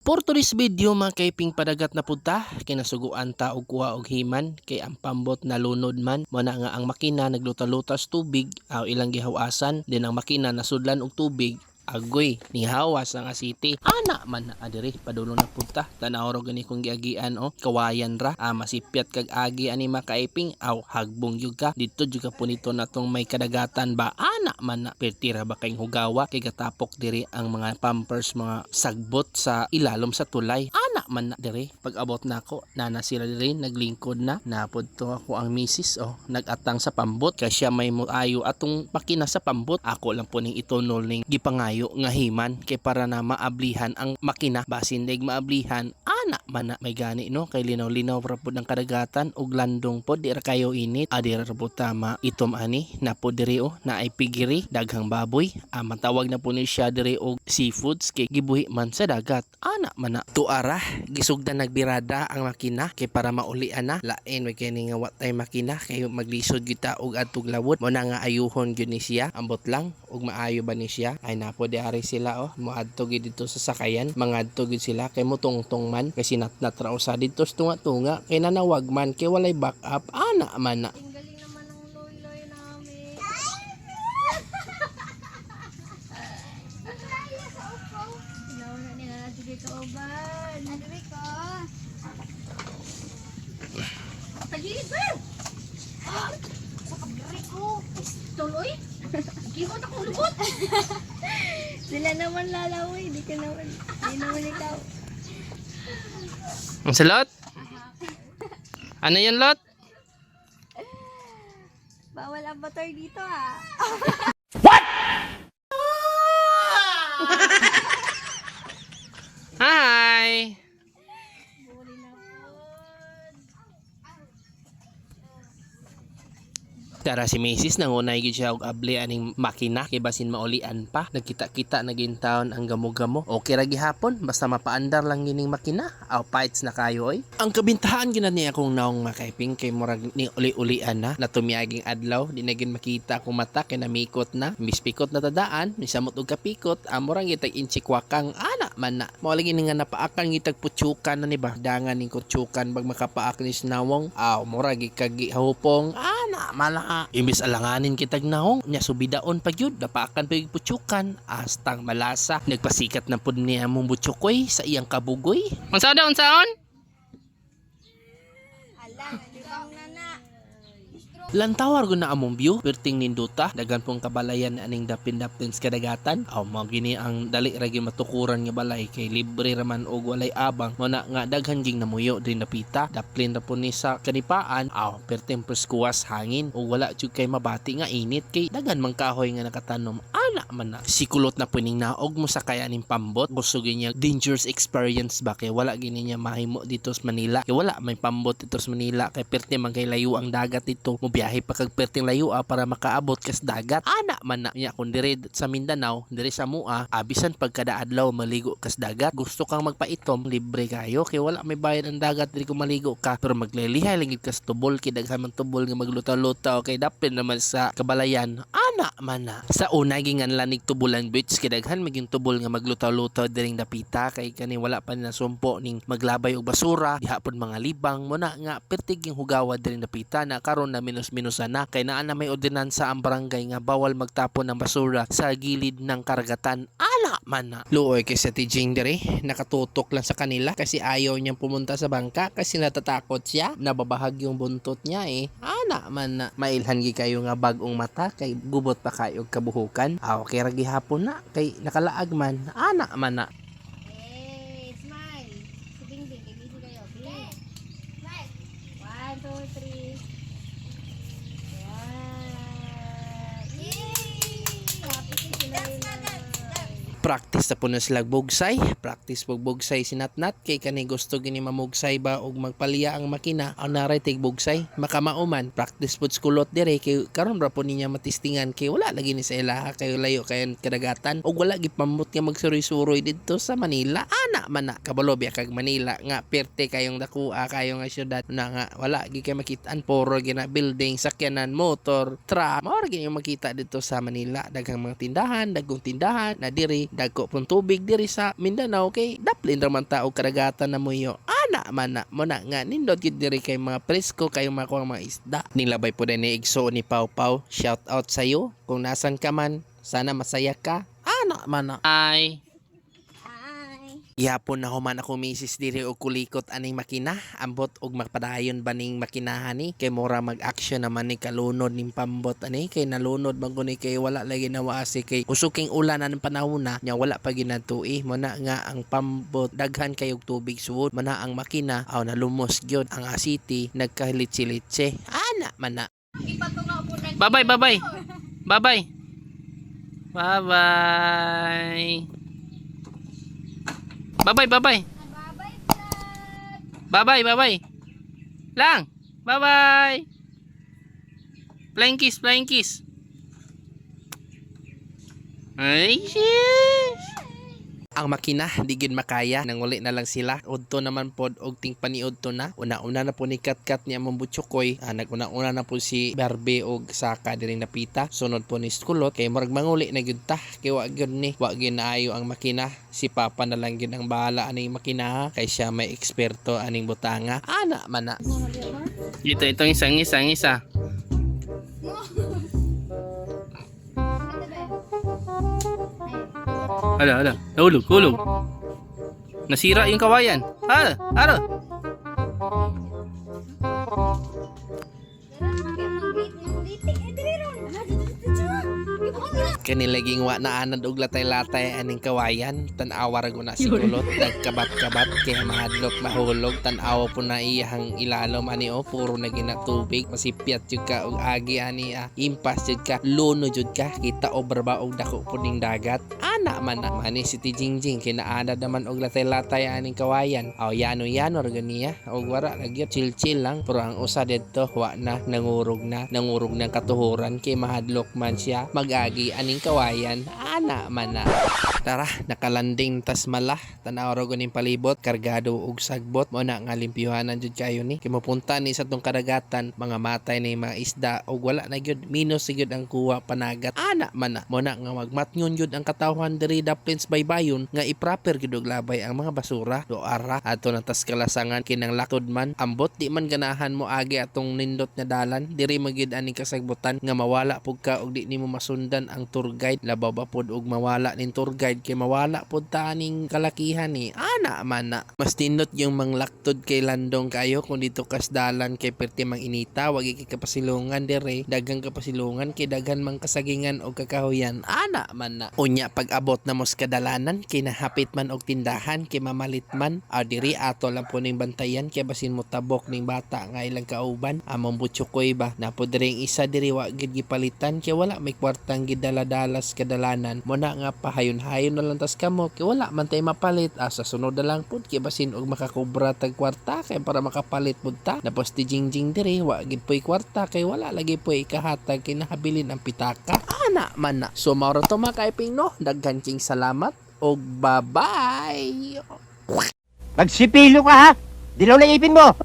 For today's video mga kaiping padagat na punta, kinasuguan ta og kuha og himan kay ang pambot na lunod man mo na nga ang makina nagluta-lutas tubig aw ilang gihawasan din ang makina nasudlan og tubig agoy ni hawas ang asiti ana man na adiri padulong na punta tanaw ro gani kong giagian kawayan ra masipyat kag agi ani makaiping aw hagbong yug ka dito juga punito natong may kadagatan ba ana man na pertira ba kayong hugawa kay gatapok diri ang mga pampers mga sagbot sa ilalom sa tulay ana man na diri pag abot nako nana sila diri naglingkod na napudto ako ang misis nagatang sa pambot kay siya may muayo atong makina sa pambot ako lang po ning itunol ning gipangayo nga himan kay para na maablihan ang makina basin dig maablihan ana man na may gani no kay linaw-linaw ra pud ang kadagatan ug landong pod di ra kayo init adira ra pud tama itom ani na pod diri na ay pigiri daghang baboy matawag na po ni siya diri og seafoods kay gibuhi man sa dagat ana man na tuara gisugdan nagbirada ang makina kay para maulian na lain may kini nga watay makina kay maglisod kita og adtog lawod mo na nga ayuhon gyud ni siya ambot lang ug maayo ba ni siya ay napo di ari sila moadto gid dito sa sakayan mangadto gid sila kay motungtong man kay sinatnat ra usa dito sa tunga-tunga kay nanawag man kay walay backup ana man na. Galing naman ng loy-loy namin. Nauna nila natin dito oban. Nadumi ko. Tagilid ba? Sa kabiri ko. Tuloy? Gihot akong lubot. Sila naman lalawoy. Di naman ikaw. Ang salot? Ano yan lot? Bawal ang motor dito Hi! Buli na po. Tara si Mrs. nangunay gid siya og abli aning makina kay basin maulian pa nagkita-kita nagintawon ang gamo-gamo okay ra gihapon basta mapaandar lang gining makina aw fights na kayo ang kabintahan gina niya akong naong makaiping kay murag ni uli-ulian na natumiyaging adlaw di na gid makita akong mata kay namikot na mispikot na tadaan ni samot og kapikot murang gitag inchikwakang ana man na mao lagi nga napaakan gitag putsukan na ni ba dangan ning kutsukan bag makapaak ni sinawong murag gikagihupong ana mala imbis alanganin kitag naong nya subidaon pa gyud dapakan pa yung putsukan astang malasa nagpasikat na pud niya mong butsukoy sa iyang kabugoy unsa daw unsaon Ala, libang na na. lantawar ko na among view perting ninduta dagan pong kabalayan aning dapin-dapin sa kadagatan mao gini ang dali ra gyud matukuran nga balay kay libre raman og walay abang mo na nga daghan jing namuyo din napita daplin ra po ni sa kanipaan perting preskuwas hangin og wala jud kay mabati nga init kay daghan man kahoy nga nakatanom ana man na sikulot na puning naog mo sa kaya ning pambot busog niya dangerous experience ba kay wala gini niya mahimo dito sa Manila kay wala may pambot dito sa Manila kay perti man kay layo ang dagat dito biyahe pa kag perting layo para makaabot kas dagat ana man na nya kun diri sa Mindanao diri sa mua bisan pagkada adlaw maligo kas dagat gusto kang magpaitom libre kayo kay wala may bayad ang dagat diri kung maligo ka pero maglilihay lang kas tubol kay daghan man tubol nga magluta-luta kay dapin naman sa kabalayan ana man na sa una gingan lanig tubulan beach kay daghan maging tubol nga magluta-luta diring dapita kay kani wala pa na sumpo ning maglabay og basura diha pod mga libang mo na nga pertig yung hugawa diring dapita na karon na minusan na kay naa na may ordinansa ang barangay nga bawal magtapon ng basura sa gilid ng karagatan ala man na luoy kay sa tijing diri nakatutok lang sa kanila kasi ayaw niyang pumunta sa bangka kasi natatakot siya nababahag yung buntot niya ana man na mailhan gi kayo nga bagong mata kay gubot pa kayo kabuhukan okay ra gihapon na kay nakalaag man ana man na Hey, smile. Si Bingbing, ibig kayo. Bing. Smile. 1, 2, 3. Yay! Happy si Loy-Loy. practice na po na sila bugsay practice pag bugsay sinatnat kay kani gusto gini mamugsay ba og magpaliya ang makina ang naritig bugsay makamauman practice pud skulot dire kay karon ra po niya matistingan kay wala lagi ni sa ilaha kay layo kay kadagatan og wala gipamot nga magsuroy-suroy didto sa Manila ana man na kabalo biya kag Manila nga perte kayong dakua kayo nga syudad na nga wala gi kay makitaan puro gina building sakyanan motor truck mao ra gini makita didto sa Manila daghang mga tindahan dagong tindahan na diri dagko pong tubig diri sa Mindanao kay daplin ra man ta og kadagatan na muyo. Ana man na mo na nga nindot gid diri kay mga presko kay mga isda. Nilabay po din ni Igso ni Pau Pau. Shout out sa iyo kung nasan ka man. Sana masaya ka. Ana man na. Ay. Yapon na human ako misis diri og kulikot aning makina. Ambot og magpadayon baning makinahan ni kay mura mag-action naman ni kalunod ning pambot ani kay nalunod man guni kay wala lagi nawasi kay usuking ulan ng panahon na nya wala pa ginatui mo na nga ang pambot daghan kay og tubig suod man na ang makina aw nalumos gyud ang asiti nagkahilitsi-litsi. Ana man na. Bye-bye, bye-bye. Bye-bye. Bye-bye. Bye-bye, bye-bye. Bye-bye, bye-bye. Lang. Bye-bye. Flying kiss, flying kiss. Ay, sis. Ang makina, di gid makaya. Nanguli na lang sila. Udto naman pod og ting paniudto na. Una-una na po ni Kat-Kat niya mong butsukoy. Nag-una-una na po si Barbie og Saka diring napita. Sunod po ni Skulot. Kay murag manguli na gyud ta. Kay wa gyud ni. Wa gyud naayo ang makina. Si Papa na lang gyud ang bahala aning makina. Kay siya may eksperto aning butanga. Ana man na. Itong isa. Ala. Hulog. Nasira yung kawayan. Ara. Kanilaging wa na anad og latay-latay aning kawayan. Tan-awa ra na si Kulot. Nagkabat-kabat kay mahadlok mahulog. Tan-awa po na iyang ilalom ani o puro na ginatubig. Masipyat jud ka og agi ani impas jud ka. Luno jud ka. Kita obraba og dako po ning dagat. Ana man na mani si Jingjing kinaanad naman og latay-latay aning kawayan. Aw yano ra ganiya. Og wara nagyot chill lang. Pero ang usa didto wa na nangurog ng katuhuran kay mahadlok man siya. Mag-agi aning kawayan. Ana man na. Tara, nakalanding tas mala. Tanaw ra ning palibot, kargado og sagbot. Mo na nga limpyuhanan jud kayo ni. Kay mapunta ni sa tong kadagatan, mga matay ni mga isda og wala na gyud minus gyud ang kuha panagat. Ana man na. Mo na nga magmatnyon jud ang katawhan diri Daplins baybayon nga iproper gyud og labay ang mga basura. Doara ato na tas kalasangan kinang lakod man. Ambot di man ganahan mo agi atong nindot nga dalan. Diri magid aning kasagbutan nga mawala pug ka og di nimo masundan ang tour guide. Labaw ba pod og mawala ning tour guide kay mawala pod ta ning kalakihan ni. Ana man na. Mas tindot yung manglaktod kay landong kayo kung dito kas dalan kay perti mang inita wagi kay kapasilungan dire. Dagang kapasilungan kay daghan mang kasagingan og kakahuyan. Ana man na. Unya pag abot na mos kadalanan kay nahapit man og tindahan kay mamalit man. Diri ato lang po ning bantayan kay basin mo tabok ning bata nga ilang kauban. Among butsukoy ba na po diring isa diri wa gid gipalitan kay wala may kwartang gidala-dalas kadalanan. Mo na nga pahayon-hayon na lang tas kamo kay wala man tay mapalit. Sa sunod na lang pud kay basin og makakobra tag kwarta kay para makapalit pud ta. Napos ti Jingjing diri wa gid poy kwarta kay wala lagi poy ikahatag kay nahabilin ang pitaka. Ana man na. So mao ra to mga kaiping no. Daghan king salamat og bye-bye. Magsipilo ka ha! Dilaw na ipin mo!